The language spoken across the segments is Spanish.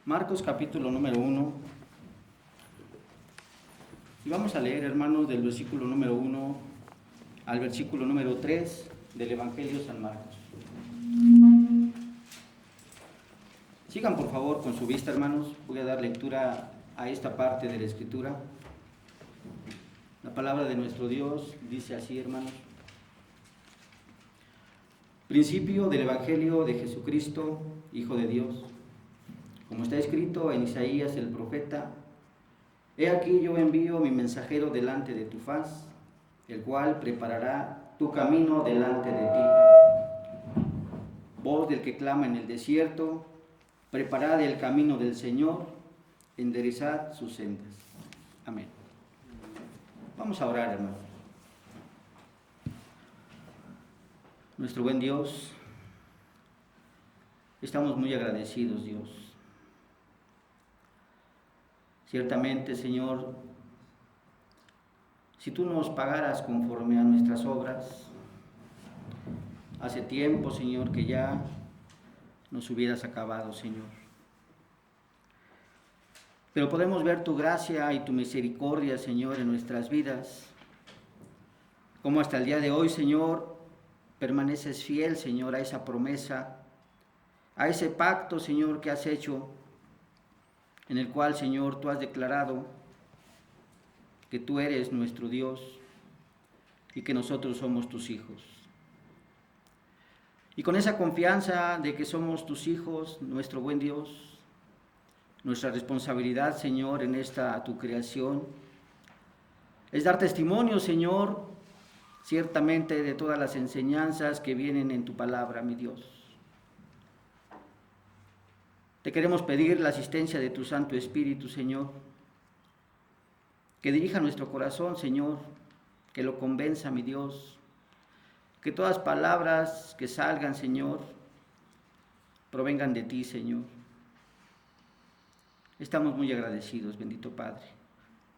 Marcos capítulo número 1. Y vamos a leer, hermanos, del versículo número 1 al versículo número 3 del Evangelio de San Marcos. Sigan por favor con su vista, hermanos. Voy a dar lectura a esta parte de la Escritura. La palabra de nuestro Dios dice así, hermanos. Principio del Evangelio de Jesucristo, Hijo de Dios. Como está escrito en Isaías el profeta: He aquí yo envío mi mensajero delante de tu faz, el cual preparará tu camino delante de ti. Voz del que clama en el desierto: preparad el camino del Señor, enderezad sus sendas. Amén. Vamos a orar, hermanos. Nuestro buen Dios, estamos muy agradecidos, Dios. Ciertamente, Señor, si tú nos pagaras conforme a nuestras obras, hace tiempo, Señor, que ya nos hubieras acabado, Señor. Pero podemos ver tu gracia y tu misericordia, Señor, en nuestras vidas, como hasta el día de hoy, Señor, permaneces fiel, Señor, a esa promesa, a ese pacto, Señor, que has hecho, en el cual, Señor, tú has declarado que tú eres nuestro Dios y que nosotros somos tus hijos. Y con esa confianza de que somos tus hijos, nuestro buen Dios, nuestra responsabilidad, Señor, en esta tu creación, es dar testimonio, Señor, ciertamente de todas las enseñanzas que vienen en tu palabra, mi Dios. Te queremos pedir la asistencia de tu Santo Espíritu, Señor, que dirija nuestro corazón, Señor, que lo convenza, mi Dios, que todas palabras que salgan, Señor, provengan de ti, Señor. Estamos muy agradecidos, bendito Padre,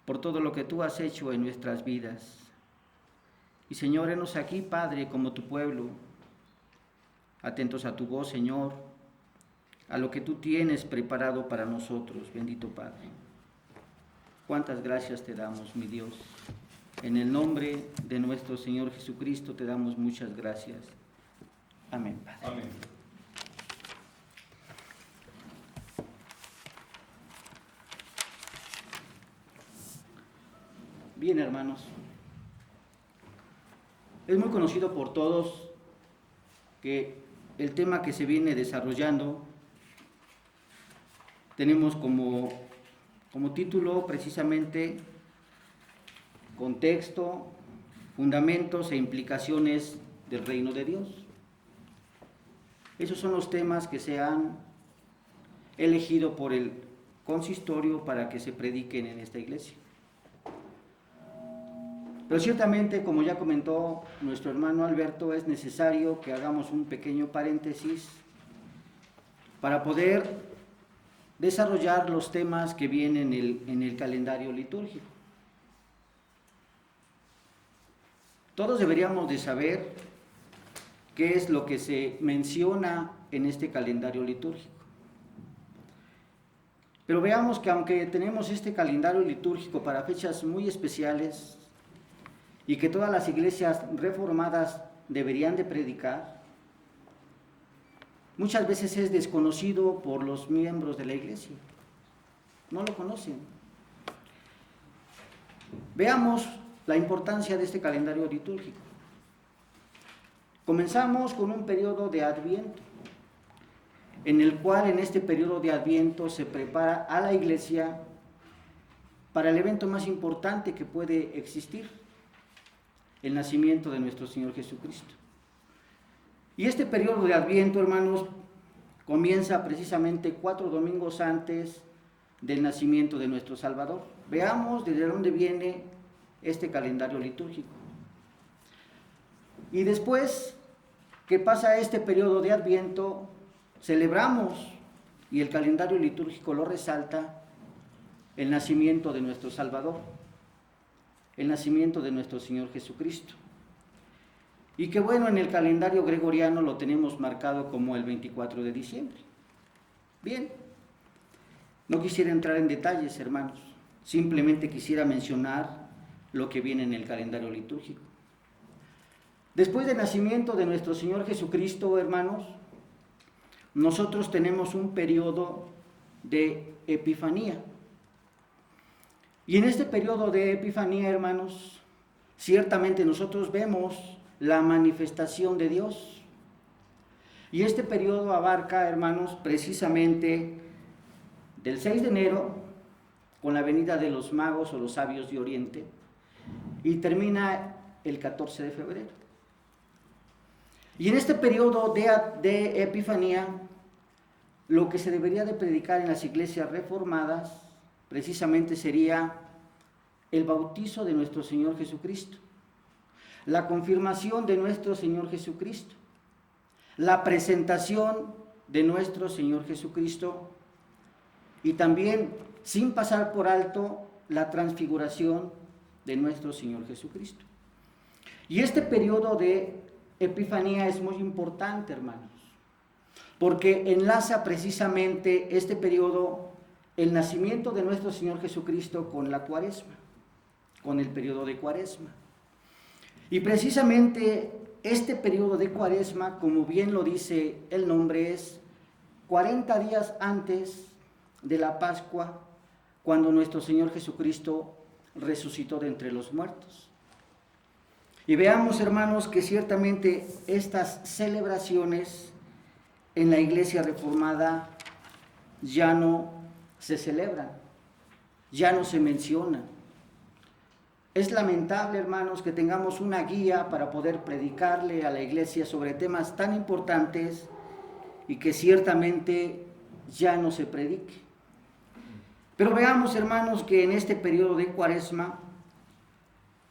por todo lo que tú has hecho en nuestras vidas. Y, Señor, henos aquí, Padre, como tu pueblo, atentos a tu voz, Señor, a lo que tú tienes preparado para nosotros, bendito Padre. Cuántas gracias te damos, mi Dios. En el nombre de nuestro Señor Jesucristo te damos muchas gracias. Amén, Padre. Amén. Bien, hermanos. Es muy conocido por todos que el tema que se viene desarrollando tenemos como título precisamente contexto, fundamentos e implicaciones del reino de Dios. Esos son los temas que se han elegido por el consistorio para que se prediquen en esta iglesia. Pero ciertamente, como ya comentó nuestro hermano Alberto, es necesario que hagamos un pequeño paréntesis para poder desarrollar los temas que vienen en el calendario litúrgico. Todos deberíamos de saber qué es lo que se menciona en este calendario litúrgico. Pero veamos que aunque tenemos este calendario litúrgico para fechas muy especiales y que todas las iglesias reformadas deberían de predicar, muchas veces es desconocido por los miembros de la iglesia. No lo conocen. Veamos la importancia de este calendario litúrgico. Comenzamos con un periodo de Adviento, en el cual en este periodo de Adviento se prepara a la iglesia para el evento más importante que puede existir, el nacimiento de nuestro Señor Jesucristo. Y este periodo de Adviento, hermanos, comienza precisamente 4 domingos antes del nacimiento de nuestro Salvador. Veamos desde dónde viene este calendario litúrgico. Y después que pasa este periodo de Adviento, celebramos, y el calendario litúrgico lo resalta, el nacimiento de nuestro Salvador, el nacimiento de nuestro Señor Jesucristo. Y que bueno, en el calendario gregoriano lo tenemos marcado como el 24 de diciembre. Bien, No quisiera entrar en detalles, hermanos, simplemente quisiera mencionar lo que viene en el calendario litúrgico. Después del nacimiento de nuestro Señor Jesucristo, hermanos, nosotros tenemos un periodo de Epifanía. Y en este periodo de Epifanía, hermanos, ciertamente nosotros vemos la manifestación de Dios. Y este periodo abarca, hermanos, precisamente del 6 de enero, con la venida de los magos o los sabios de Oriente, y termina el 14 de febrero. Y en este periodo de Epifanía, lo que se debería de predicar en las iglesias reformadas, precisamente sería el bautizo de nuestro Señor Jesucristo, la confirmación de nuestro Señor Jesucristo, la presentación de nuestro Señor Jesucristo y también, sin pasar por alto, la transfiguración de nuestro Señor Jesucristo. Y este periodo de Epifanía es muy importante, hermanos, porque enlaza precisamente este periodo, el nacimiento de nuestro Señor Jesucristo, con la Cuaresma, con el periodo de Cuaresma. Y precisamente este periodo de Cuaresma, como bien lo dice el nombre, es 40 días antes de la Pascua, cuando nuestro Señor Jesucristo resucitó de entre los muertos. Y veamos, hermanos, que ciertamente estas celebraciones en la Iglesia Reformada ya no se celebran, ya no se mencionan. Es lamentable, hermanos, que tengamos una guía para poder predicarle a la Iglesia sobre temas tan importantes y que ciertamente ya no se predique. Pero veamos, hermanos, que en este periodo de Cuaresma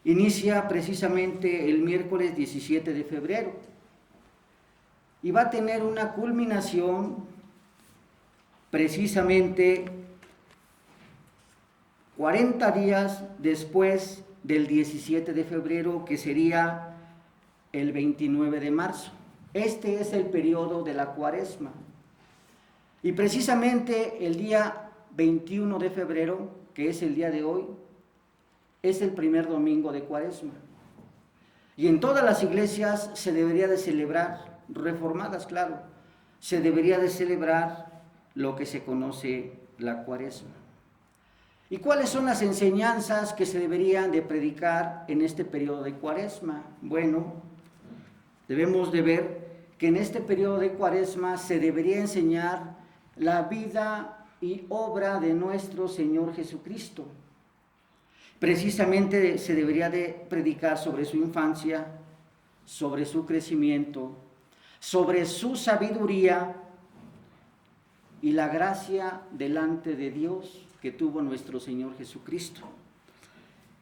inicia precisamente el miércoles 17 de febrero y va a tener una culminación precisamente 40 días después del 17 de febrero, que sería el 29 de marzo. Este es el periodo de la Cuaresma. Y precisamente el día 21 de febrero, que es el día de hoy, es el primer domingo de Cuaresma. Y en todas las iglesias se debería de celebrar, reformadas, claro, se debería de celebrar lo que se conoce la Cuaresma. ¿Y cuáles son las enseñanzas que se deberían de predicar en este periodo de Cuaresma? Bueno, debemos de ver que en este periodo de Cuaresma se debería enseñar la vida y obra de nuestro Señor Jesucristo. Precisamente se debería de predicar sobre su infancia, sobre su crecimiento, sobre su sabiduría y la gracia delante de Dios que tuvo nuestro Señor Jesucristo.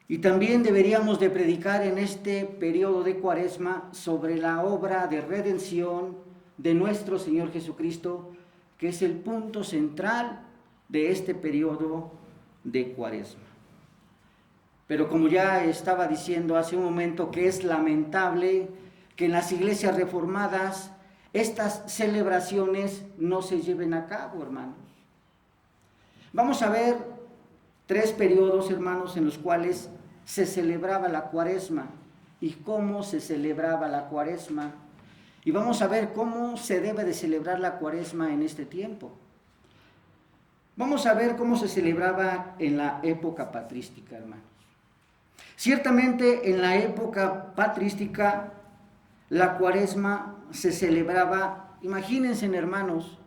Y también deberíamos de predicar en este periodo de Cuaresma sobre la obra de redención de nuestro Señor Jesucristo, que es el punto central de este periodo de Cuaresma. Pero como ya estaba diciendo hace un momento, que es lamentable que en las iglesias reformadas estas celebraciones no se lleven a cabo, hermanos. Vamos a ver 3 periodos, hermanos, en los cuales se celebraba la Cuaresma y cómo se celebraba la Cuaresma. Y vamos a ver cómo se debe de celebrar la Cuaresma en este tiempo. Vamos a ver cómo se celebraba en la época patrística, hermanos. Ciertamente en la época patrística la Cuaresma se celebraba, imagínense, hermanos,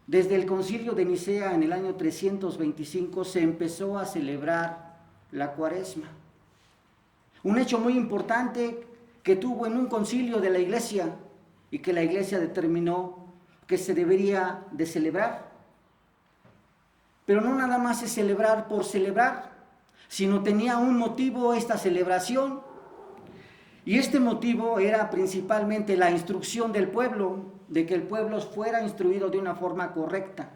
desde el Concilio de Nicea en el año 325 se empezó a celebrar la Cuaresma. Un hecho muy importante que tuvo en un concilio de la Iglesia y que la Iglesia determinó que se debería de celebrar. Pero no nada más es celebrar por celebrar, sino tenía un motivo esta celebración. Y este motivo era principalmente la instrucción del pueblo, de que el pueblo fuera instruido de una forma correcta.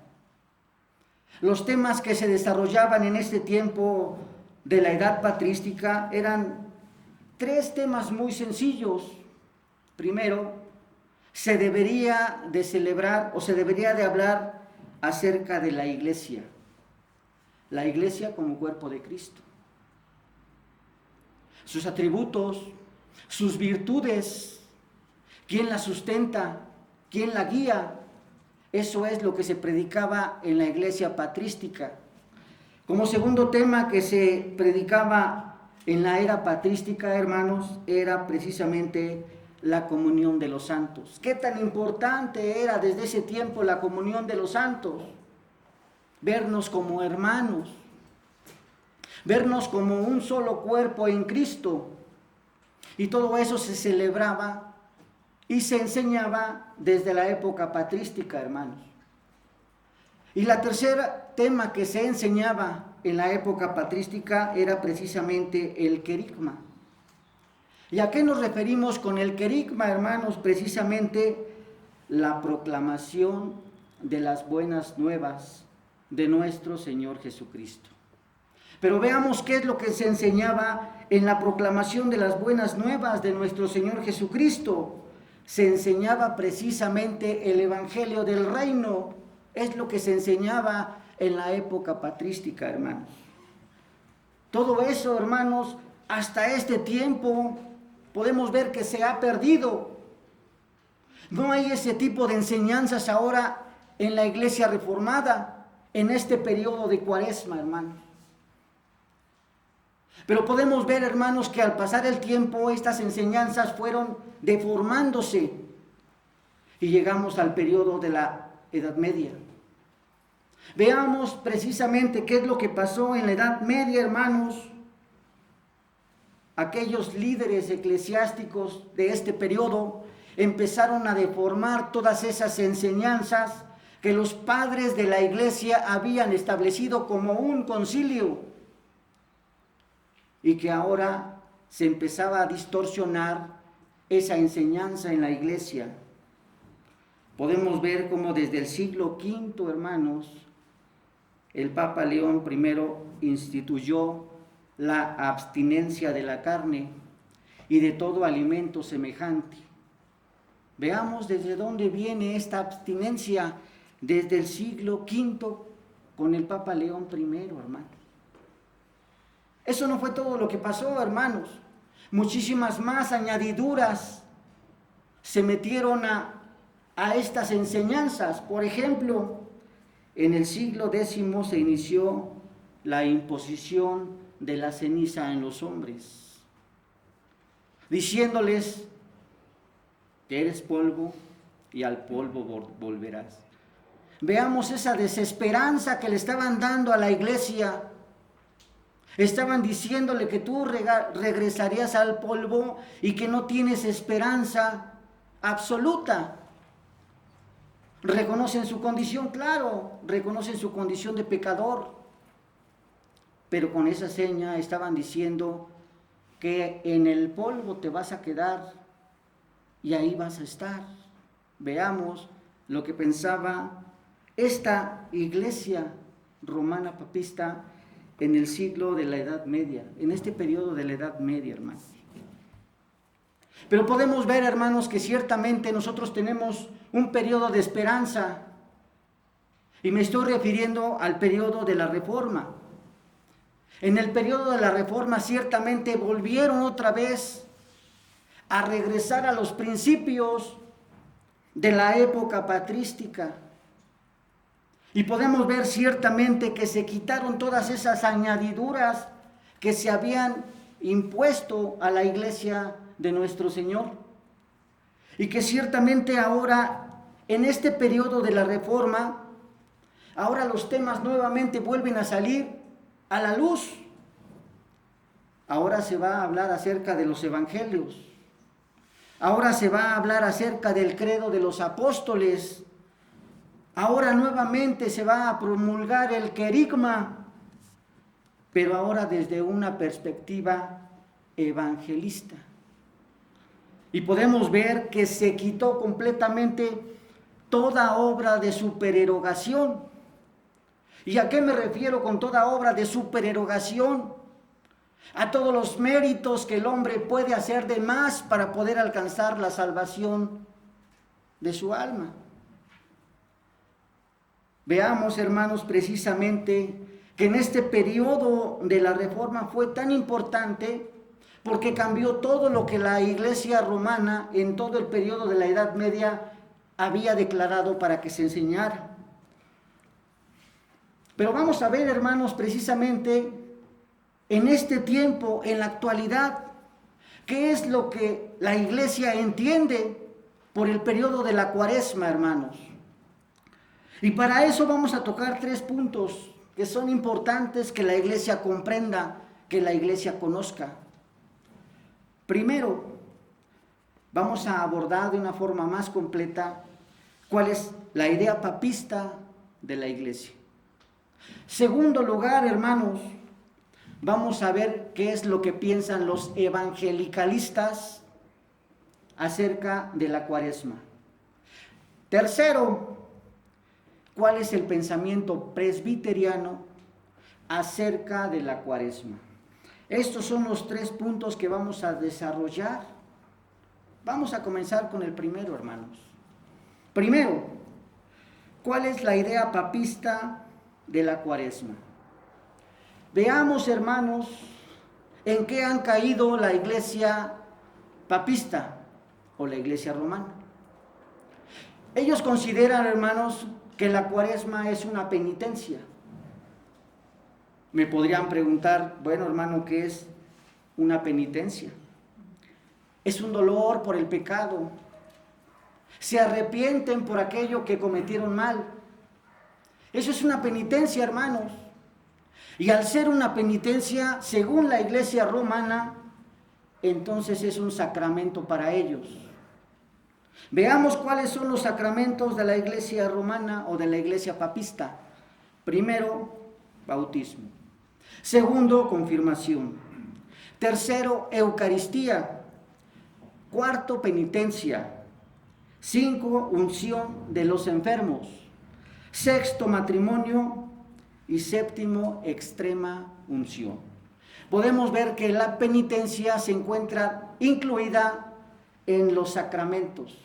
Los temas que se desarrollaban en este tiempo de la edad patrística eran 3 temas muy sencillos. Primero, se debería de celebrar o se debería de hablar acerca de la iglesia. la iglesia como cuerpo de Cristo. Sus atributos, sus virtudes, quién la sustenta, quién la guía. Eso es lo que se predicaba en la iglesia patrística. Como segundo tema que se predicaba en la era patrística, hermanos, era precisamente la comunión de los santos. ¿Qué tan importante era desde ese tiempo la comunión de los santos? Vernos como hermanos, vernos como un solo cuerpo en Cristo. Y todo eso se celebraba y se enseñaba desde la época patrística, hermanos. Y la tercera tema que se enseñaba en la época patrística era precisamente el querigma. ¿Y a qué nos referimos con el querigma, hermanos? Precisamente la proclamación de las buenas nuevas de nuestro Señor Jesucristo. Pero veamos qué es lo que se enseñaba en la proclamación de las buenas nuevas de nuestro Señor Jesucristo. Se enseñaba precisamente el Evangelio del Reino. Es lo que se enseñaba en la época patrística, hermanos. Todo eso, hermanos, hasta este tiempo podemos ver que se ha perdido. No hay ese tipo de enseñanzas ahora en la iglesia reformada, en este periodo de Cuaresma, hermanos. Pero podemos ver, hermanos, que al pasar el tiempo estas enseñanzas fueron deformándose y llegamos al periodo de la Edad Media. Veamos precisamente qué es lo que pasó en la Edad Media, hermanos. Aquellos líderes eclesiásticos de este periodo empezaron a deformar todas esas enseñanzas que los padres de la iglesia habían establecido como un concilio y que ahora se empezaba a distorsionar esa enseñanza en la iglesia. Podemos ver cómo desde el siglo V, hermanos, el Papa León I instituyó la abstinencia de la carne y de todo alimento semejante. Veamos desde dónde viene esta abstinencia, desde el siglo V con el Papa León I, hermanos. Eso no fue todo lo que pasó, hermanos. Muchísimas más añadiduras se metieron a estas enseñanzas. Por ejemplo, en el siglo X se inició la imposición de la ceniza en los hombres, diciéndoles que eres polvo y al polvo volverás. Veamos esa desesperanza que le estaban dando a la iglesia. Estaban diciéndole que tú regresarías al polvo y que no tienes esperanza absoluta. Reconocen su condición, claro, reconocen su condición de pecador, pero con esa seña estaban diciendo que en el polvo te vas a quedar y ahí vas a estar. Veamos lo que pensaba esta iglesia romana papista en el siglo de la Edad Media, en este periodo de la Edad Media, hermanos. Pero podemos ver, hermanos, que ciertamente nosotros tenemos un periodo de esperanza, y me estoy refiriendo al periodo de la Reforma. En el periodo de la Reforma ciertamente volvieron otra vez a regresar a los principios de la época patrística. Y podemos ver ciertamente que se quitaron todas esas añadiduras que se habían impuesto a la iglesia de nuestro Señor. Y que ciertamente ahora, en este periodo de la Reforma, ahora los temas nuevamente vuelven a salir a la luz. Ahora se va a hablar acerca de los evangelios. Ahora se va a hablar acerca del credo de los apóstoles. Ahora nuevamente se va a promulgar el querigma, pero ahora desde una perspectiva evangelista. Y podemos ver que se quitó completamente toda obra de supererogación. ¿Y a qué me refiero con toda obra de supererogación? A todos los méritos que el hombre puede hacer de más para poder alcanzar la salvación de su alma. Veamos, hermanos, precisamente que en este periodo de la Reforma fue tan importante porque cambió todo lo que la Iglesia romana en todo el periodo de la Edad Media había declarado para que se enseñara. Pero vamos a ver, hermanos, precisamente en este tiempo, en la actualidad, ¿qué es lo que la Iglesia entiende por el periodo de la Cuaresma, hermanos? Y para eso vamos a tocar 3 puntos que son importantes que la Iglesia comprenda, que la Iglesia conozca. Primero, vamos a abordar de una forma más completa cuál es la idea papista de la Iglesia. Segundo lugar, hermanos, vamos a ver qué es lo que piensan los evangelicalistas acerca de la Cuaresma. Tercero, ¿cuál es el pensamiento presbiteriano acerca de la Cuaresma? Estos son los 3 puntos que vamos a desarrollar. Vamos a comenzar con el primero, hermanos. Primero, ¿cuál es la idea papista de la Cuaresma? Veamos, hermanos, en qué han caído la Iglesia papista o la Iglesia romana. Ellos consideran, hermanos, que la Cuaresma es una penitencia. Me podrían preguntar, bueno, hermano, ¿qué es una penitencia? Es un dolor por el pecado. Se arrepienten por aquello que cometieron mal. Eso es una penitencia, hermanos. Y al ser una penitencia, según la Iglesia romana, entonces es un sacramento para ellos. Veamos cuáles son los sacramentos de la Iglesia romana o de la Iglesia papista. Primero, bautismo. Segundo, confirmación. Tercero, Eucaristía. Cuarto, penitencia. 5, unción de los enfermos. Sexto, matrimonio. Y séptimo, extrema unción. Podemos ver que la penitencia se encuentra incluida en los sacramentos.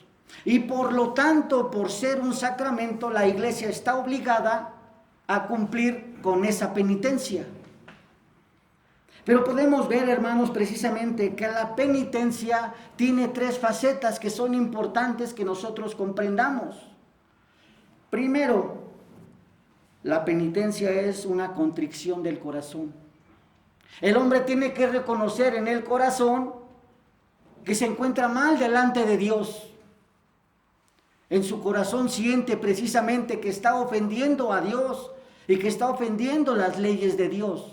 Y por lo tanto, por ser un sacramento, la Iglesia está obligada a cumplir con esa penitencia. Pero podemos ver, hermanos, precisamente que la penitencia tiene 3 facetas que son importantes que nosotros comprendamos. Primero, la penitencia es una contrición del corazón. El hombre tiene que reconocer en el corazón que se encuentra mal delante de Dios. En su corazón siente precisamente que está ofendiendo a Dios y que está ofendiendo las leyes de Dios.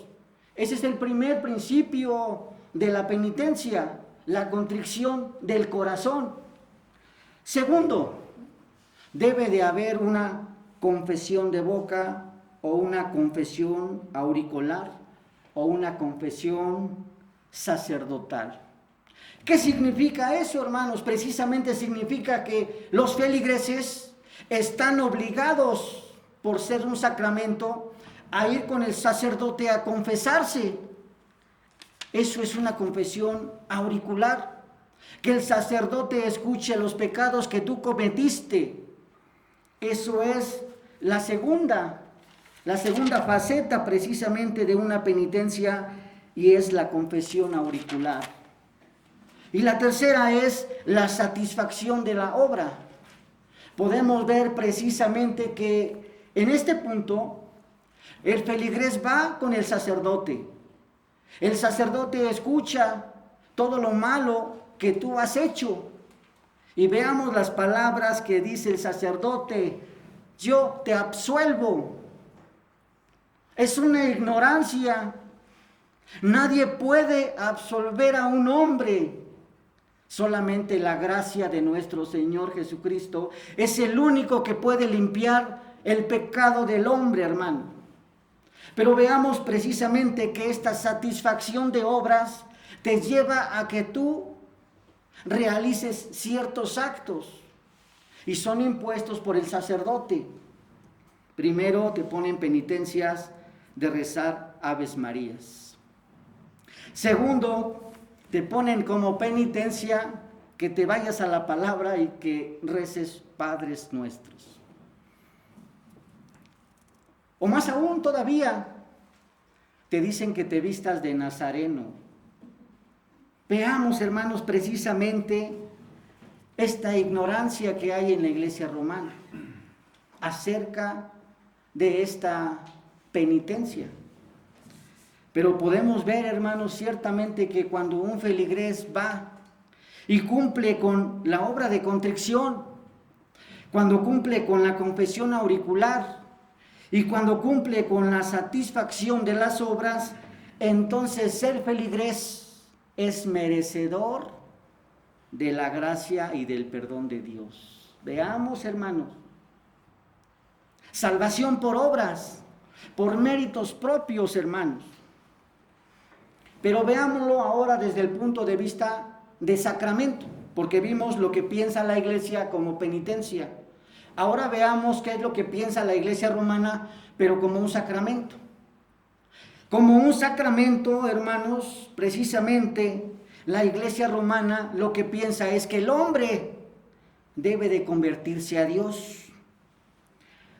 Ese es el primer principio de la penitencia, la contrición del corazón. Segundo, debe de haber una confesión de boca o una confesión auricular o una confesión sacerdotal. ¿Qué significa eso, hermanos? Precisamente significa que los feligreses están obligados, por ser un sacramento, a ir con el sacerdote a confesarse. Eso es una confesión auricular. Que el sacerdote escuche los pecados que tú cometiste. Eso es la segunda faceta precisamente de una penitencia, y es la confesión auricular. Y la tercera es la satisfacción de la obra. Podemos ver precisamente que en este punto el feligrés va con el sacerdote. El sacerdote escucha todo lo malo que tú has hecho. Y veamos las palabras que dice el sacerdote: yo te absuelvo. Es una ignorancia. Nadie puede absolver a un hombre. Solamente la gracia de nuestro Señor Jesucristo es el único que puede limpiar el pecado del hombre, hermano. Pero veamos precisamente que esta satisfacción de obras te lleva a que tú realices ciertos actos y son impuestos por el sacerdote. Primero te ponen penitencias de rezar Aves Marías. Segundo, te ponen como penitencia que te vayas a la palabra y que reces Padres Nuestros. O más aún todavía, te dicen que te vistas de nazareno. Veamos, hermanos, precisamente esta ignorancia que hay en la iglesia romana acerca de esta penitencia. Pero podemos ver, hermanos, ciertamente que cuando un feligrés va y cumple con la obra de contrición, cuando cumple con la confesión auricular y cuando cumple con la satisfacción de las obras, entonces el feligrés es merecedor de la gracia y del perdón de Dios. Veamos, hermanos, salvación por obras, por méritos propios, hermanos. Pero veámoslo ahora desde el punto de vista de sacramento, porque vimos lo que piensa la iglesia como penitencia. Ahora veamos qué es lo que piensa la iglesia romana, pero como un sacramento. Como un sacramento, hermanos, precisamente la iglesia romana lo que piensa es que el hombre debe de convertirse a Dios,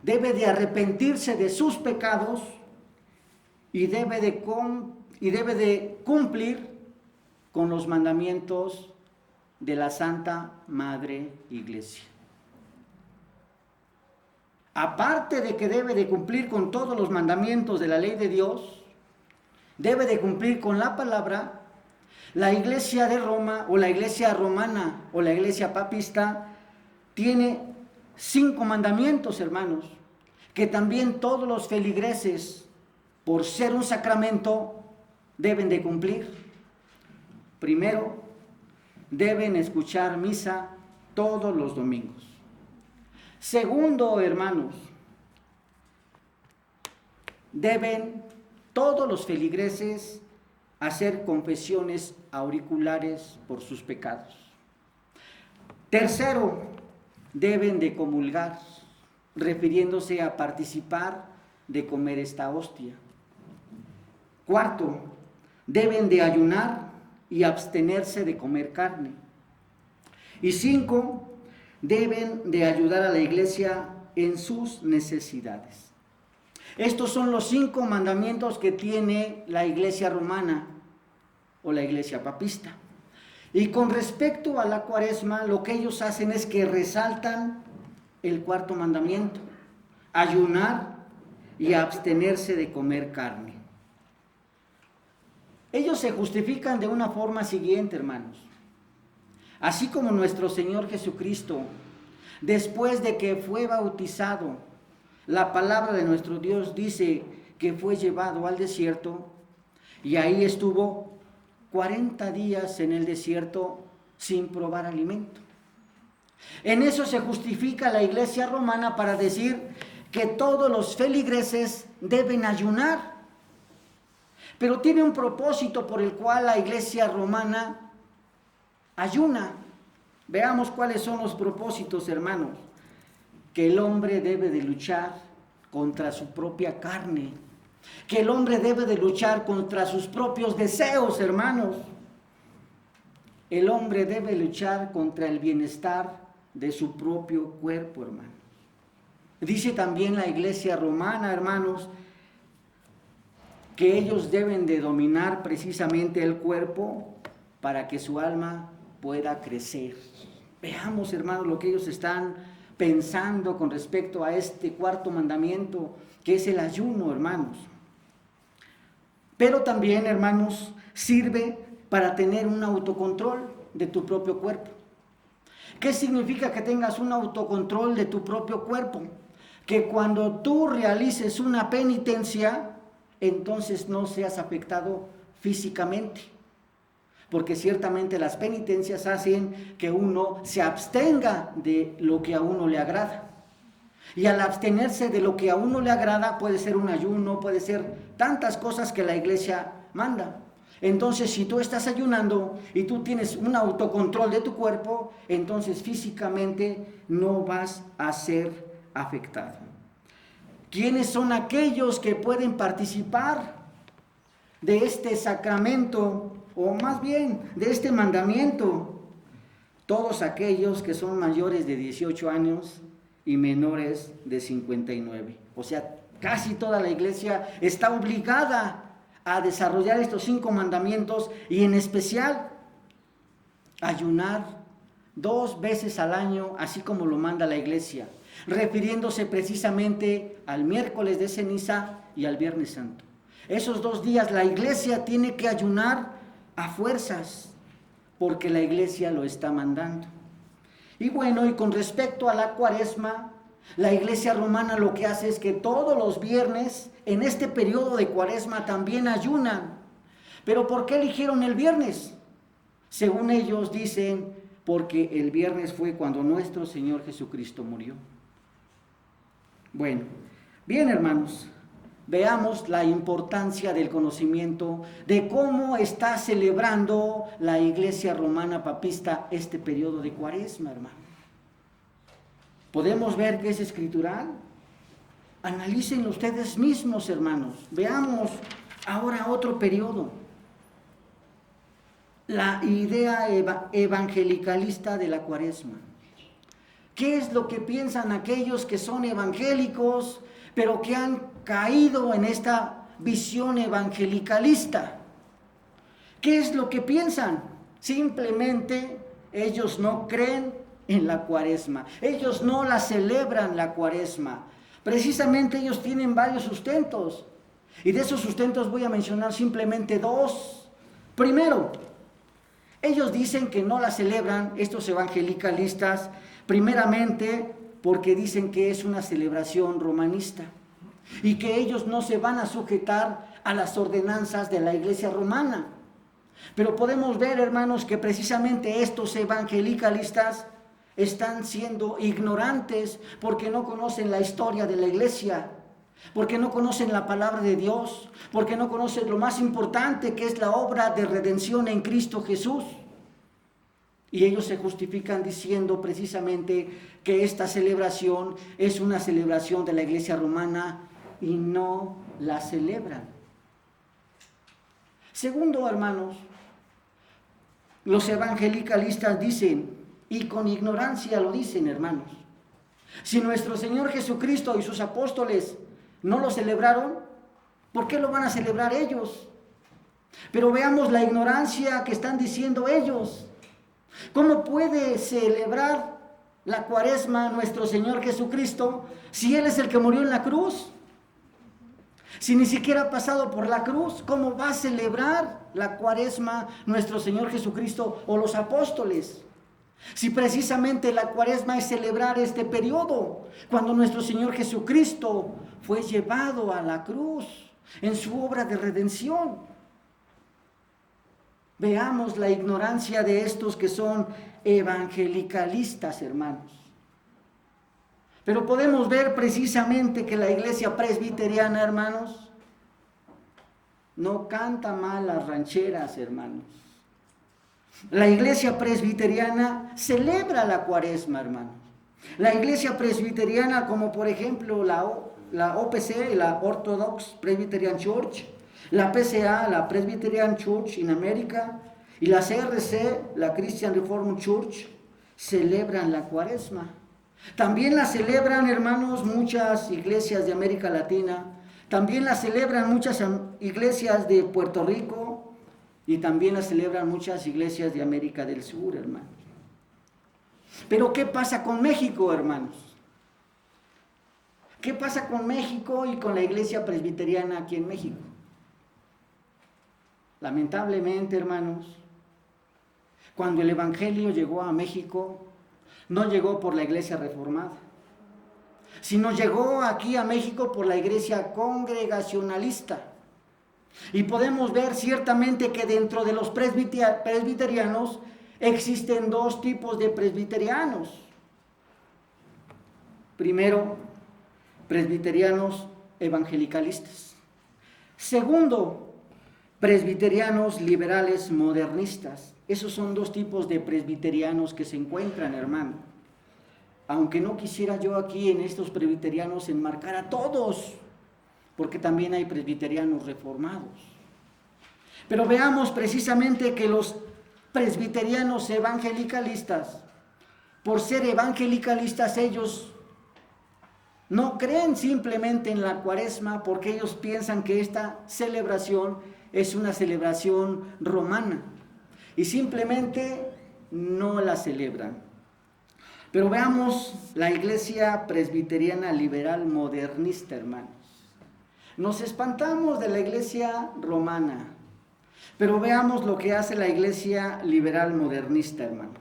debe de arrepentirse de sus pecados y debe de cumplir con los mandamientos de la Santa Madre Iglesia. Aparte de que debe de cumplir con todos los mandamientos de la ley de Dios, debe de cumplir con la palabra. La iglesia de Roma o la iglesia romana o la iglesia papista tiene 5 mandamientos, hermanos, que también todos los feligreses, por ser un sacramento, deben de cumplir. Primero, deben escuchar misa todos los domingos. Segundo, hermanos, deben todos los feligreses hacer confesiones auriculares por sus pecados. Tercero, deben de comulgar, refiriéndose a participar de comer esta hostia. Cuarto, deben de ayunar y abstenerse de comer carne. Y 5, deben de ayudar a la iglesia en sus necesidades. Estos son los 5 mandamientos que tiene la iglesia romana o la iglesia papista. Y con respecto a la cuaresma, lo que ellos hacen es que resaltan el 4º mandamiento: ayunar y abstenerse de comer carne. Ellos se justifican de una forma siguiente, hermanos. Así como nuestro Señor Jesucristo, después de que fue bautizado, la palabra de nuestro Dios dice que fue llevado al desierto y ahí estuvo 40 días en el desierto sin probar alimento. En eso se justifica la iglesia romana para decir que todos los feligreses deben ayunar. Pero tiene un propósito por el cual la iglesia romana ayuna. Veamos cuáles son los propósitos, hermanos. Que el hombre debe de luchar contra su propia carne. Que el hombre debe de luchar contra sus propios deseos, hermanos. El hombre debe luchar contra el bienestar de su propio cuerpo, hermanos. Dice también la iglesia romana, hermanos, que ellos deben de dominar precisamente el cuerpo para que su alma pueda crecer. Veamos, hermanos, lo que ellos están pensando con respecto a este 4º mandamiento, que es el ayuno, hermanos. Pero también, hermanos, sirve para tener un autocontrol de tu propio cuerpo. ¿Qué significa que tengas un autocontrol de tu propio cuerpo? Que cuando tú realices una penitencia, entonces no seas afectado físicamente. Porque ciertamente las penitencias hacen que uno se abstenga de lo que a uno le agrada. Y al abstenerse de lo que a uno le agrada, puede ser un ayuno, puede ser tantas cosas que la iglesia manda. Entonces, si tú estás ayunando y tú tienes un autocontrol de tu cuerpo, entonces físicamente no vas a ser afectado. ¿Quiénes son aquellos que pueden participar de este sacramento, o más bien de este mandamiento? Todos aquellos que son mayores de 18 años y menores de 59. O sea, casi toda la iglesia está obligada a desarrollar estos 5 mandamientos y en especial ayunar 2 veces al año, así como lo manda la iglesia, refiriéndose precisamente al miércoles de ceniza y al viernes santo. Esos 2 días la iglesia tiene que ayunar a fuerzas, porque la iglesia lo está mandando. Y bueno, y con respecto a la cuaresma, la iglesia romana lo que hace es que todos los viernes, en este periodo de cuaresma, también ayunan. ¿Pero por qué eligieron el viernes? Según ellos dicen, porque el viernes fue cuando nuestro Señor Jesucristo murió. Bueno, bien hermanos, veamos la importancia del conocimiento de cómo está celebrando la iglesia romana papista este periodo de cuaresma, hermano. ¿Podemos ver que es escritural? Analícenlo ustedes mismos, hermanos. Veamos ahora otro periodo. La idea evangelicalista de la cuaresma. ¿Qué es lo que piensan aquellos que son evangélicos, pero que han caído en esta visión evangelicalista? ¿Qué es lo que piensan? Simplemente ellos no creen en la cuaresma. Ellos no la celebran la cuaresma. Precisamente ellos tienen varios sustentos. Y de esos sustentos voy a mencionar simplemente 2. Primero, ellos dicen que no la celebran, estos evangelicalistas, primeramente porque dicen que es una celebración romanista y que ellos no se van a sujetar a las ordenanzas de la iglesia romana. Pero podemos ver, hermanos, que precisamente estos evangelicalistas están siendo ignorantes porque no conocen la historia de la iglesia, porque no conocen la palabra de Dios, porque no conocen lo más importante que es la obra de redención en Cristo Jesús. Y ellos se justifican diciendo precisamente que esta celebración es una celebración de la iglesia romana y no la celebran. Segundo, hermanos, los evangelicalistas dicen, y con ignorancia lo dicen, hermanos, si nuestro Señor Jesucristo y sus apóstoles no lo celebraron, ¿por qué lo van a celebrar ellos? Pero veamos la ignorancia que están diciendo ellos. ¿Cómo puede celebrar la cuaresma nuestro Señor Jesucristo si Él es el que murió en la cruz? Si ni siquiera ha pasado por la cruz, ¿cómo va a celebrar la cuaresma nuestro Señor Jesucristo o los apóstoles? Si precisamente la cuaresma es celebrar este periodo, cuando nuestro Señor Jesucristo fue llevado a la cruz en su obra de redención. Veamos la ignorancia de estos que son evangelicalistas, hermanos. Pero podemos ver precisamente que la iglesia presbiteriana, hermanos, no canta mal las rancheras, hermanos. La iglesia presbiteriana celebra la cuaresma, hermanos. La iglesia presbiteriana, como por ejemplo la OPC, la Orthodox Presbyterian Church, la PCA, la Presbyterian Church in America, y la CRC, la Christian Reformed Church, celebran la cuaresma. También la celebran, hermanos, muchas iglesias de América Latina, también la celebran muchas iglesias de Puerto Rico y también la celebran muchas iglesias de América del Sur, hermanos. Pero ¿qué pasa con México, hermanos? ¿Qué pasa con México y con la iglesia presbiteriana aquí en México? Lamentablemente, hermanos, cuando el evangelio llegó a México, no llegó por la iglesia reformada, sino llegó aquí a México por la iglesia congregacionalista. Y podemos ver ciertamente que dentro de los presbiterianos existen 2 tipos de presbiterianos. Primero, presbiterianos evangelicalistas. Segundo, presbiterianos liberales modernistas. Esos son 2 tipos de presbiterianos que se encuentran, hermano. Aunque no quisiera yo aquí en estos presbiterianos enmarcar a todos, porque también hay presbiterianos reformados. Pero veamos precisamente que los presbiterianos evangelicalistas, por ser evangelicalistas ellos, no creen simplemente en la Cuaresma porque ellos piensan que esta celebración es una celebración romana y simplemente no la celebran. Pero veamos la Iglesia Presbiteriana Liberal Modernista, hermanos. Nos espantamos de la Iglesia romana, pero veamos lo que hace la Iglesia Liberal Modernista, hermanos.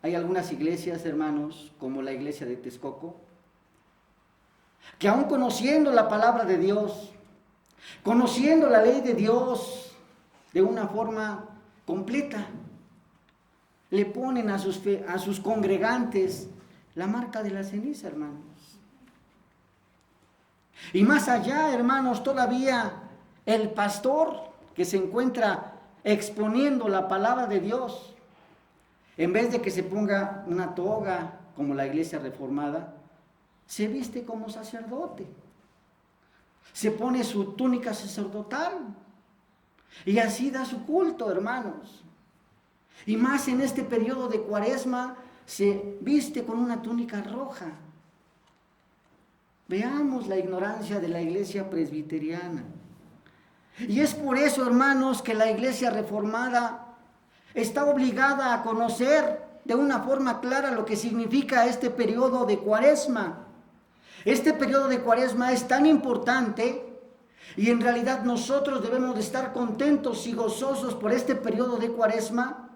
Hay algunas iglesias, hermanos, como la iglesia de Texcoco, que aún conociendo la palabra de Dios, conociendo la ley de Dios de una forma completa, le ponen a sus congregantes la marca de la ceniza, hermanos. Y más allá, hermanos, todavía el pastor que se encuentra exponiendo la palabra de Dios, en vez de que se ponga una toga como la iglesia reformada, se viste como sacerdote. Se pone su túnica sacerdotal y así da su culto, hermanos. Y más en este periodo de Cuaresma se viste con una túnica roja. Veamos la ignorancia de la iglesia presbiteriana. Y es por eso, hermanos, que la iglesia reformada está obligada a conocer de una forma clara lo que significa este periodo de Cuaresma. Este periodo de Cuaresma es tan importante y en realidad nosotros debemos de estar contentos y gozosos por este periodo de Cuaresma,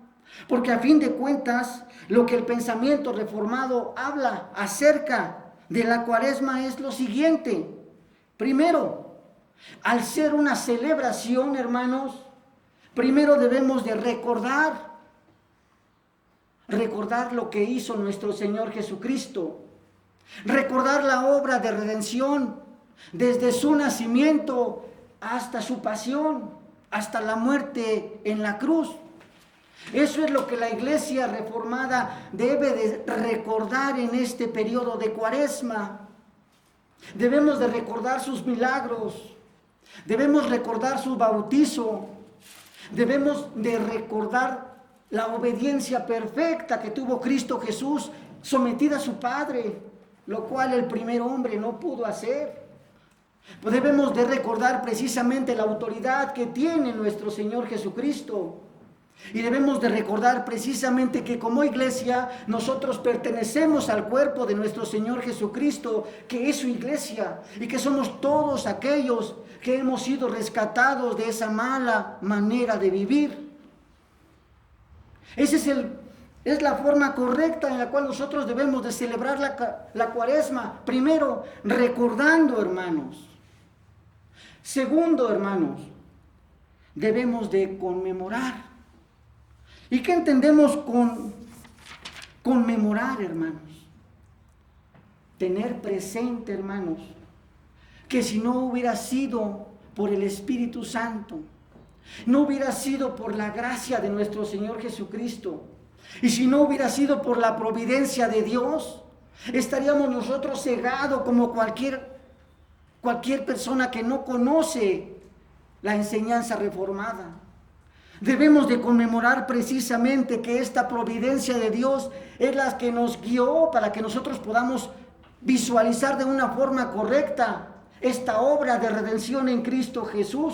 porque a fin de cuentas lo que el pensamiento reformado habla acerca de la Cuaresma es lo siguiente. Primero, al ser una celebración, hermanos, primero debemos de recordar lo que hizo nuestro Señor Jesucristo, recordar la obra de redención desde su nacimiento hasta su pasión, hasta la muerte en la cruz. Eso es lo que la iglesia reformada debe de recordar en este periodo de Cuaresma. Debemos de recordar sus milagros, debemos recordar su bautizo, debemos de recordar la obediencia perfecta que tuvo Cristo Jesús sometida a su Padre, lo cual el primer hombre no pudo hacer. Debemos de recordar precisamente la autoridad que tiene nuestro Señor Jesucristo. Y debemos de recordar precisamente que como iglesia nosotros pertenecemos al cuerpo de nuestro Señor Jesucristo, que es su iglesia, y que somos todos aquellos que hemos sido rescatados de esa mala manera de vivir. Es la forma correcta en la cual nosotros debemos de celebrar la Cuaresma. Primero, recordando, hermanos. Segundo, hermanos, debemos de conmemorar. ¿Y qué entendemos con conmemorar, hermanos? Tener presente, hermanos, que si no hubiera sido por el Espíritu Santo, no hubiera sido por la gracia de nuestro Señor Jesucristo, y si no hubiera sido por la providencia de Dios, estaríamos nosotros cegados como cualquier persona que no conoce la enseñanza reformada. Debemos de conmemorar precisamente que esta providencia de Dios es la que nos guió para que nosotros podamos visualizar de una forma correcta esta obra de redención en Cristo Jesús.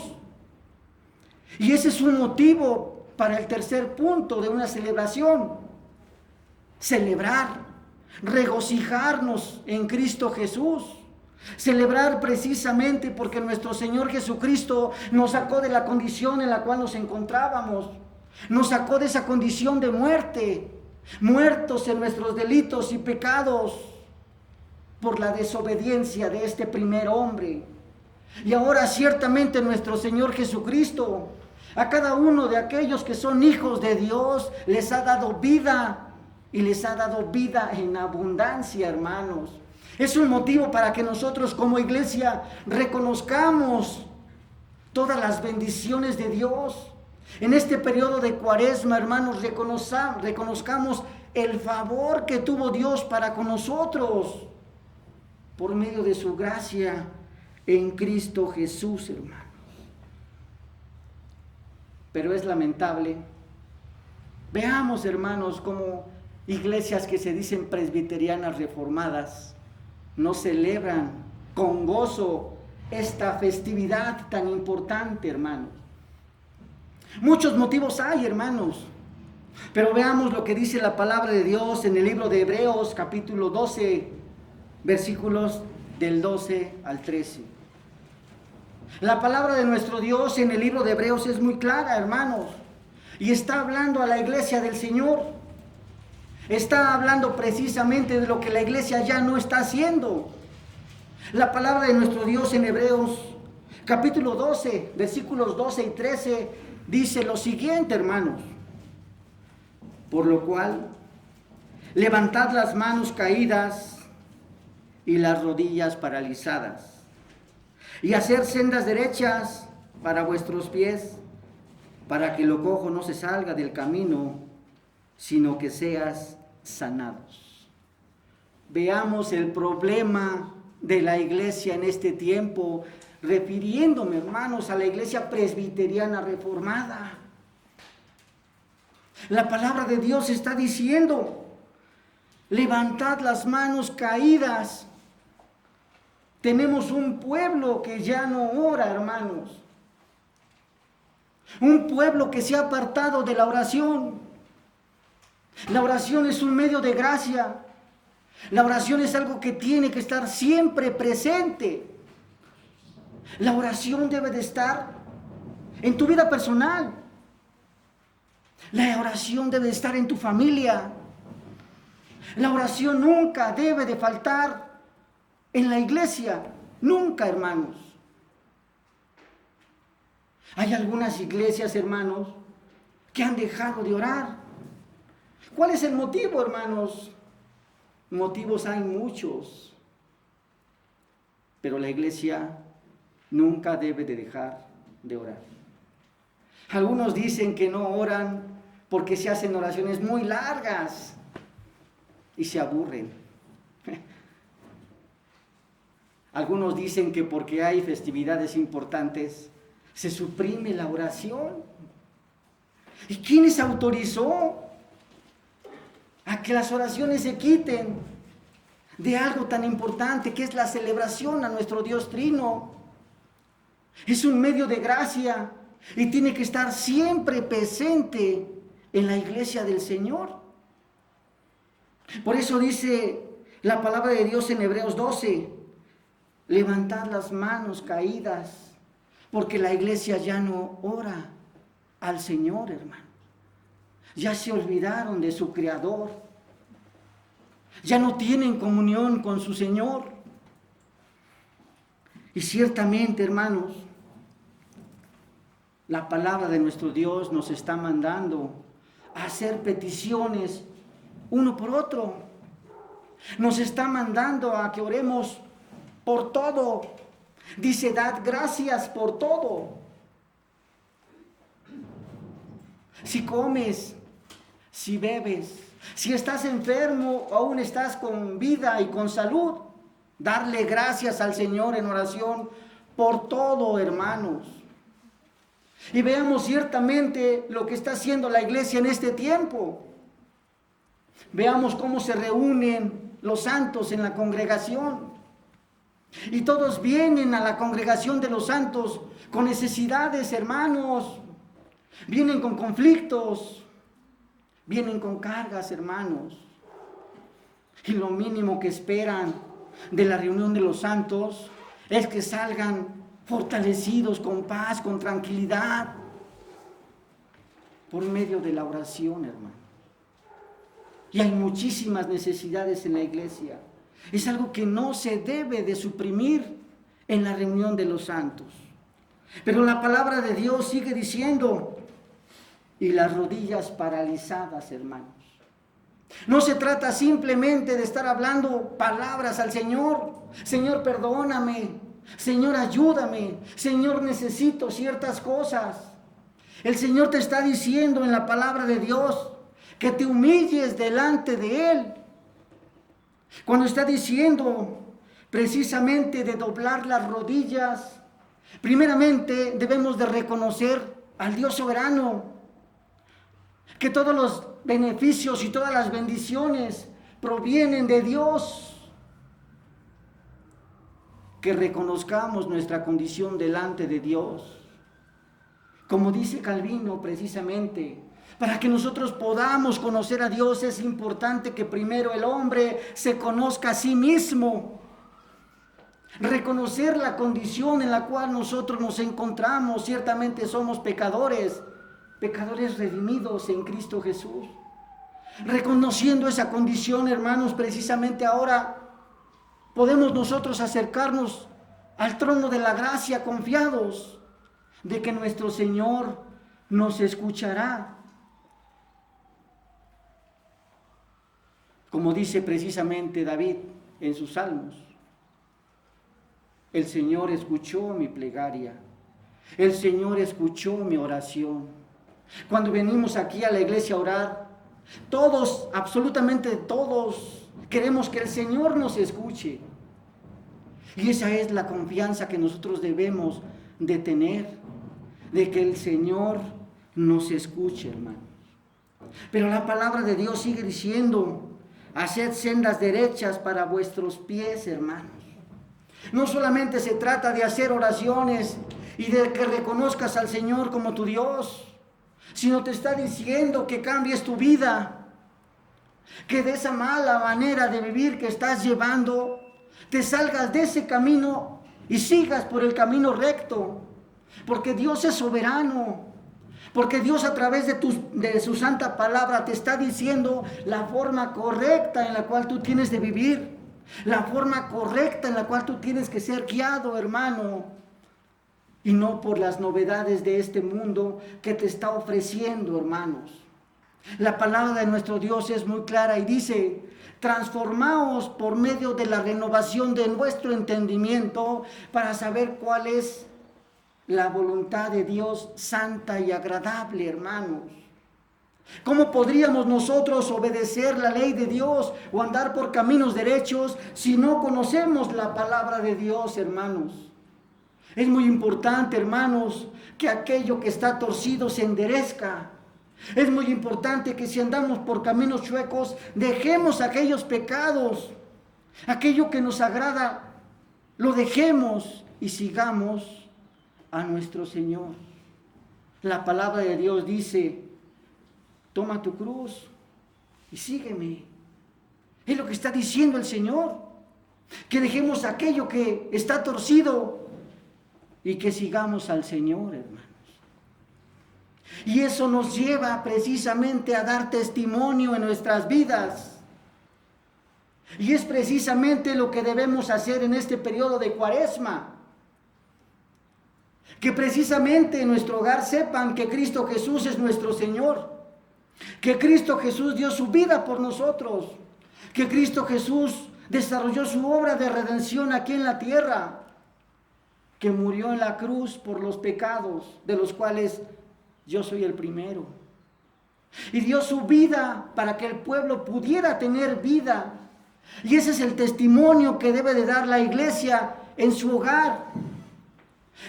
Y ese es un motivo para el tercer punto de una celebración. Celebrar, regocijarnos en Cristo Jesús. Celebrar precisamente porque nuestro Señor Jesucristo nos sacó de la condición en la cual nos encontrábamos. Nos sacó de esa condición de muerte, muertos en nuestros delitos y pecados por la desobediencia de este primer hombre. Y ahora ciertamente nuestro Señor Jesucristo, a cada uno de aquellos que son hijos de Dios, les ha dado vida y les ha dado vida en abundancia, hermanos. Es un motivo para que nosotros como iglesia reconozcamos todas las bendiciones de Dios. En este periodo de Cuaresma, hermanos, reconozcamos el favor que tuvo Dios para con nosotros por medio de su gracia en Cristo Jesús, hermanos. Pero es lamentable. Veamos, hermanos, como iglesias que se dicen presbiterianas reformadas no celebran con gozo esta festividad tan importante, hermanos. Muchos motivos hay, hermanos, pero veamos lo que dice la palabra de Dios en el libro de Hebreos, capítulo 12, versículos del 12 al 13. La palabra de nuestro Dios en el libro de Hebreos es muy clara, hermanos, y está hablando a la iglesia del Señor. Está hablando precisamente de lo que la iglesia ya no está haciendo. La palabra de nuestro Dios en Hebreos, capítulo 12, versículos 12 y 13, dice lo siguiente, hermanos. Por lo cual, levantad las manos caídas y las rodillas paralizadas, y hacer sendas derechas para vuestros pies, para que lo cojo no se salga del camino, sino que seas sanados. Veamos el problema de la iglesia en este tiempo, refiriéndome, hermanos, a la iglesia presbiteriana reformada. La palabra de Dios está diciendo, levantad las manos caídas. Tenemos un pueblo que ya no ora, hermanos. Un pueblo que se ha apartado de la oración. La oración es un medio de gracia. La oración es algo que tiene que estar siempre presente. La oración debe de estar en tu vida personal. La oración debe de estar en tu familia. La oración nunca debe de faltar en la iglesia. Nunca, hermanos. Hay algunas iglesias, hermanos, que han dejado de orar. ¿Cuál es el motivo, hermanos? Motivos hay muchos, pero la iglesia nunca debe de dejar de orar. Algunos dicen que no oran porque se hacen oraciones muy largas y se aburren. Algunos dicen que porque hay festividades importantes se suprime la oración. ¿Y quién les autorizó a que las oraciones se quiten de algo tan importante que es la celebración a nuestro Dios Trino? Es un medio de gracia y tiene que estar siempre presente en la iglesia del Señor. Por eso dice la palabra de Dios en Hebreos 12, levantad las manos caídas, porque la iglesia ya no ora al Señor, hermano. Ya se olvidaron de su Creador. Ya no tienen comunión con su Señor. Y ciertamente, hermanos, la palabra de nuestro Dios nos está mandando a hacer peticiones uno por otro. Nos está mandando a que oremos por todo. Dice, dad gracias por todo. Si comes, si bebes, si estás enfermo o aún estás con vida y con salud, darle gracias al Señor en oración por todo, hermanos. Y veamos ciertamente lo que está haciendo la iglesia en este tiempo. Veamos cómo se reúnen los santos en la congregación. Y todos vienen a la congregación de los santos con necesidades, hermanos. Vienen con conflictos. Vienen con cargas, hermanos. Y lo mínimo que esperan de la reunión de los santos es que salgan fortalecidos, con paz, con tranquilidad, por medio de la oración, hermano. Y hay muchísimas necesidades en la iglesia. Es algo que no se debe de suprimir en la reunión de los santos. Pero la palabra de Dios sigue diciendo, y las rodillas paralizadas, hermanos. No se trata simplemente de estar hablando palabras al Señor. Señor, perdóname. Señor, ayúdame. Señor, necesito ciertas cosas. El Señor te está diciendo en la palabra de Dios que te humilles delante de Él. Cuando está diciendo precisamente de doblar las rodillas, primeramente debemos de reconocer al Dios soberano, que todos los beneficios y todas las bendiciones provienen de Dios. que reconozcamos nuestra condición delante de Dios. Como dice Calvino precisamente, para que nosotros podamos conocer a Dios es importante que primero el hombre se conozca a sí mismo. Reconocer la condición en la cual nosotros nos encontramos. Ciertamente somos pecadores, pecadores redimidos en Cristo Jesús. Reconociendo esa condición, hermanos, precisamente ahora podemos nosotros acercarnos al trono de la gracia confiados de que nuestro Señor nos escuchará. Como dice precisamente David en sus salmos, el Señor escuchó mi plegaria, el Señor escuchó mi oración. Cuando venimos aquí a la iglesia a orar, todos, absolutamente todos, queremos que el Señor nos escuche. Y esa es la confianza que nosotros debemos de tener, de que el Señor nos escuche, hermanos. Pero la palabra de Dios sigue diciendo: haced sendas derechas para vuestros pies, hermanos. No solamente se trata de hacer oraciones y de que reconozcas al Señor como tu Dios, sino te está diciendo que cambies tu vida, que de esa mala manera de vivir que estás llevando, te salgas de ese camino y sigas por el camino recto, porque Dios es soberano. Porque Dios a través de su santa palabra te está diciendo la forma correcta en la cual tú tienes de vivir. La forma correcta en la cual tú tienes que ser guiado, hermano. Y no por las novedades de este mundo que te está ofreciendo, hermanos. La palabra de nuestro Dios es muy clara y dice: transformaos por medio de la renovación de nuestro entendimiento para saber cuál es la voluntad de Dios santa y agradable, hermanos. ¿Cómo podríamos nosotros obedecer la ley de Dios o andar por caminos derechos si no conocemos la palabra de Dios, hermanos? Es muy importante, hermanos, que aquello que está torcido se enderezca. Es muy importante que si andamos por caminos chuecos, dejemos aquellos pecados, aquello que nos agrada, lo dejemos y sigamos a nuestro Señor. La palabra de Dios dice: toma tu cruz y sígueme. Es lo que está diciendo el Señor, que dejemos aquello que está torcido y que sigamos al Señor, hermanos. Y eso nos lleva precisamente a dar testimonio en nuestras vidas. Y es precisamente lo que debemos hacer en este periodo de Cuaresma. Que precisamente en nuestro hogar sepan que Cristo Jesús es nuestro Señor, que Cristo Jesús dio su vida por nosotros, que Cristo Jesús desarrolló su obra de redención aquí en la tierra, que murió en la cruz por los pecados, de los cuales yo soy el primero, y dio su vida para que el pueblo pudiera tener vida. Y ese es el testimonio que debe de dar la iglesia en su hogar.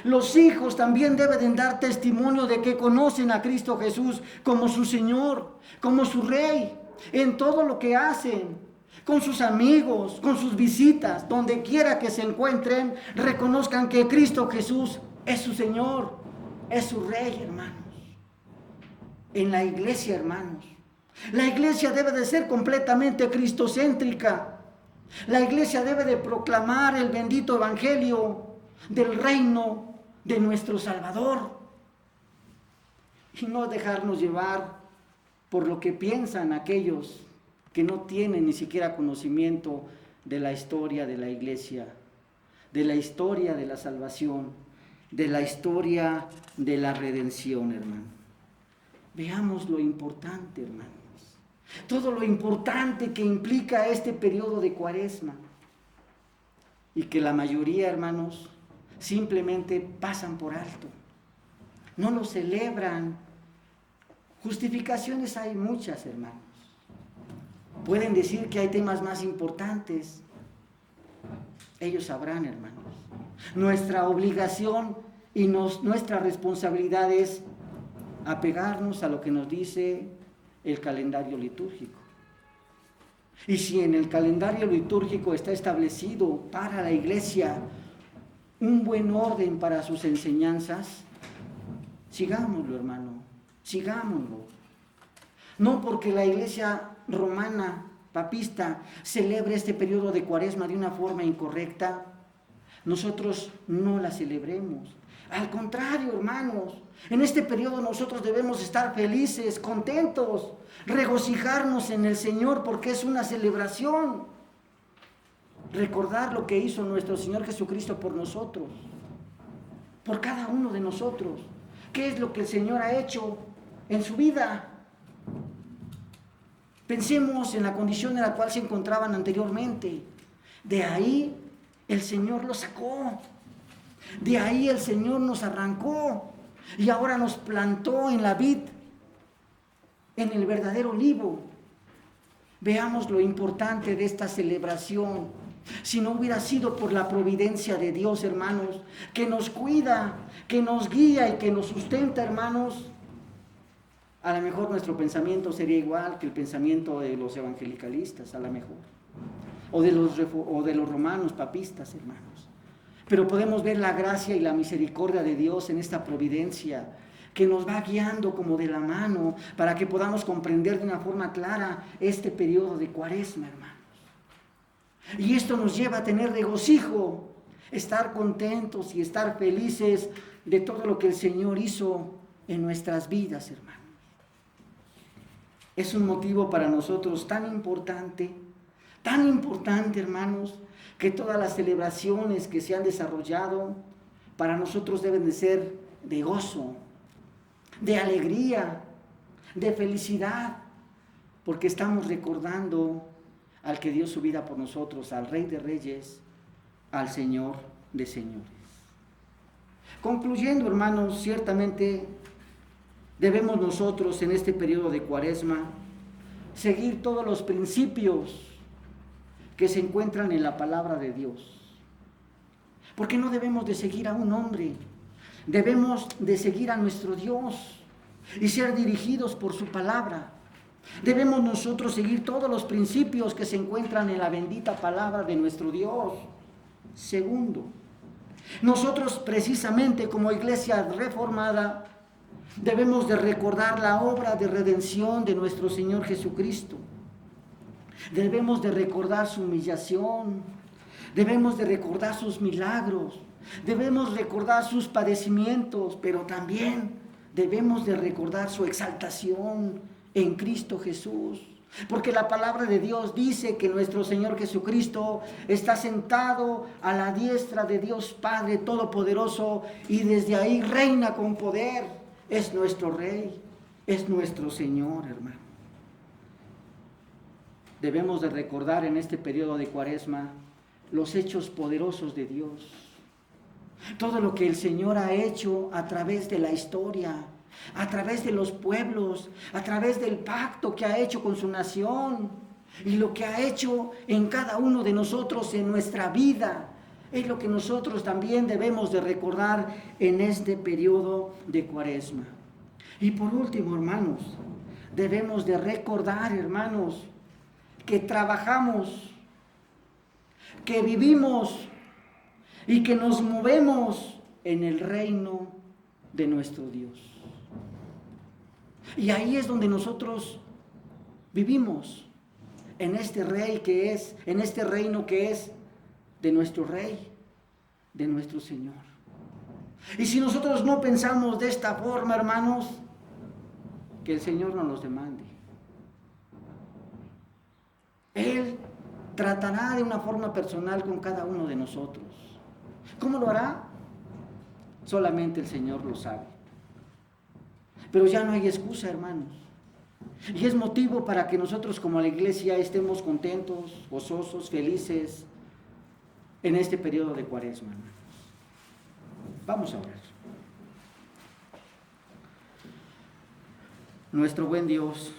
Los hijos también deben dar testimonio de que conocen a Cristo Jesús como su Señor, como su Rey, en todo lo que hacen, con sus amigos, con sus visitas, donde quiera que se encuentren, reconozcan que Cristo Jesús es su Señor, es su Rey, hermanos. En la iglesia, hermanos, la iglesia debe de ser completamente cristocéntrica. La iglesia debe de proclamar el bendito evangelio del reino de nuestro Salvador y no dejarnos llevar por lo que piensan aquellos que no tienen ni siquiera conocimiento de la historia de la iglesia, de la historia de la salvación, de la historia de la redención, hermano. Veamos lo importante, hermanos, todo lo importante que implica este periodo de Cuaresma y que la mayoría, hermanos, simplemente pasan por alto, no lo celebran. Justificaciones hay muchas, hermanos. Pueden decir que hay temas más importantes. Ellos sabrán, hermanos. Nuestra obligación y nuestra responsabilidad es apegarnos a lo que nos dice el calendario litúrgico. Y si en el calendario litúrgico está establecido para la iglesia un buen orden para sus enseñanzas, sigámoslo, hermano, sigámoslo. No porque la iglesia romana, papista, celebre este periodo de Cuaresma de una forma incorrecta, nosotros no la celebremos. Al contrario, hermanos, en este periodo nosotros debemos estar felices, contentos, regocijarnos en el Señor porque es una celebración. Recordar lo que hizo nuestro Señor Jesucristo por nosotros, por cada uno de nosotros. ¿Qué es lo que el Señor ha hecho en su vida? Pensemos en la condición en la cual se encontraban anteriormente. De ahí el Señor los sacó. De ahí el Señor nos arrancó y ahora nos plantó en la vid, en el verdadero olivo. Veamos lo importante de esta celebración. Si no hubiera sido por la providencia de Dios, hermanos, que nos cuida, que nos guía y que nos sustenta, hermanos, a lo mejor nuestro pensamiento sería igual que el pensamiento de los evangelicalistas, a lo mejor, o de los romanos papistas, hermanos. Pero podemos ver la gracia y la misericordia de Dios en esta providencia, que nos va guiando como de la mano para que podamos comprender de una forma clara este periodo de Cuaresma, hermanos. Y esto nos lleva a tener regocijo, estar contentos y estar felices de todo lo que el Señor hizo en nuestras vidas, hermanos. Es un motivo para nosotros tan importante, hermanos, que todas las celebraciones que se han desarrollado para nosotros deben de ser de gozo, de alegría, de felicidad, porque estamos recordando al que dio su vida por nosotros, al Rey de Reyes, al Señor de Señores. Concluyendo, hermanos, ciertamente debemos nosotros en este periodo de Cuaresma seguir todos los principios que se encuentran en la palabra de Dios. Porque no debemos de seguir a un hombre, debemos de seguir a nuestro Dios y ser dirigidos por su palabra. Debemos nosotros seguir todos los principios que se encuentran en la bendita palabra de nuestro Dios. Segundo, nosotros precisamente como iglesia reformada debemos de recordar la obra de redención de nuestro Señor Jesucristo. Debemos de recordar su humillación, debemos de recordar sus milagros, debemos recordar sus padecimientos, pero también debemos de recordar su exaltación en Cristo Jesús. Porque la palabra de Dios dice que nuestro Señor Jesucristo está sentado a la diestra de Dios Padre Todopoderoso y desde ahí reina con poder. Es nuestro Rey, es nuestro Señor, hermano. Debemos de recordar en este periodo de Cuaresma los hechos poderosos de Dios. Todo lo que el Señor ha hecho a través de la historia, a través de los pueblos, a través del pacto que ha hecho con su nación y lo que ha hecho en cada uno de nosotros en nuestra vida. Es lo que nosotros también debemos de recordar en este periodo de Cuaresma. Y por último, hermanos, debemos de recordar, hermanos, que trabajamos, que vivimos y que nos movemos en el reino de nuestro Dios. Y ahí es donde nosotros vivimos, en este rey que es, en este reino que es de nuestro Rey, de nuestro Señor. Y si nosotros no pensamos de esta forma, hermanos, que el Señor no nos demande. Él tratará de una forma personal con cada uno de nosotros. ¿Cómo lo hará? Solamente el Señor lo sabe. Pero ya no hay excusa, hermanos. Y es motivo para que nosotros como la iglesia estemos contentos, gozosos, felices en este periodo de Cuaresma, hermanos. Vamos a orar. Nuestro buen Dios,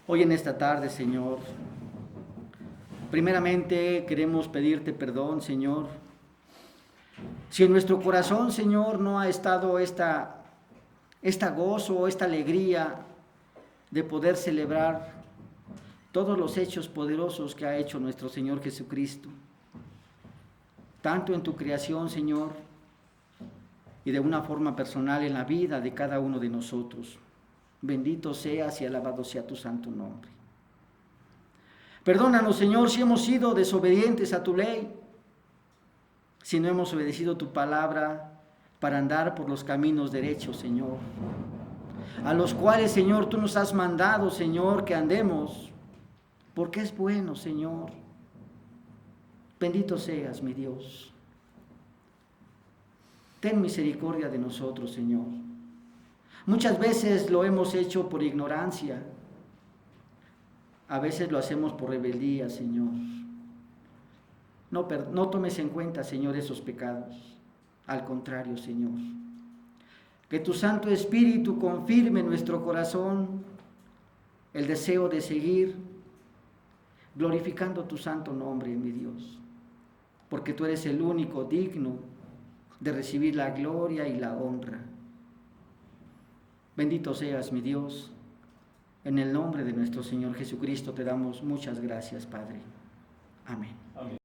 hoy en esta tarde, Señor, primeramente queremos pedirte perdón, Señor. Si en nuestro corazón, Señor, no ha estado esta gozo, esta alegría de poder celebrar todos los hechos poderosos que ha hecho nuestro Señor Jesucristo. tanto en tu creación, Señor, y de una forma personal en la vida de cada uno de nosotros. Bendito seas y alabado sea tu santo nombre. Perdónanos, Señor, si hemos sido desobedientes a tu ley, si no hemos obedecido tu palabra para andar por los caminos derechos, Señor, a los cuales, Señor, tú nos has mandado, Señor, que andemos, porque es bueno, Señor. Bendito seas, mi Dios. Ten misericordia de nosotros, Señor. Muchas veces lo hemos hecho por ignorancia, a veces lo hacemos por rebeldía, Señor. No tomes en cuenta, Señor, esos pecados. Al contrario, Señor. Que tu Santo Espíritu confirme en nuestro corazón el deseo de seguir glorificando tu santo nombre, mi Dios. Porque tú eres el único digno de recibir la gloria y la honra. Bendito seas, mi Dios. En el nombre de nuestro Señor Jesucristo te damos muchas gracias, Padre. Amén.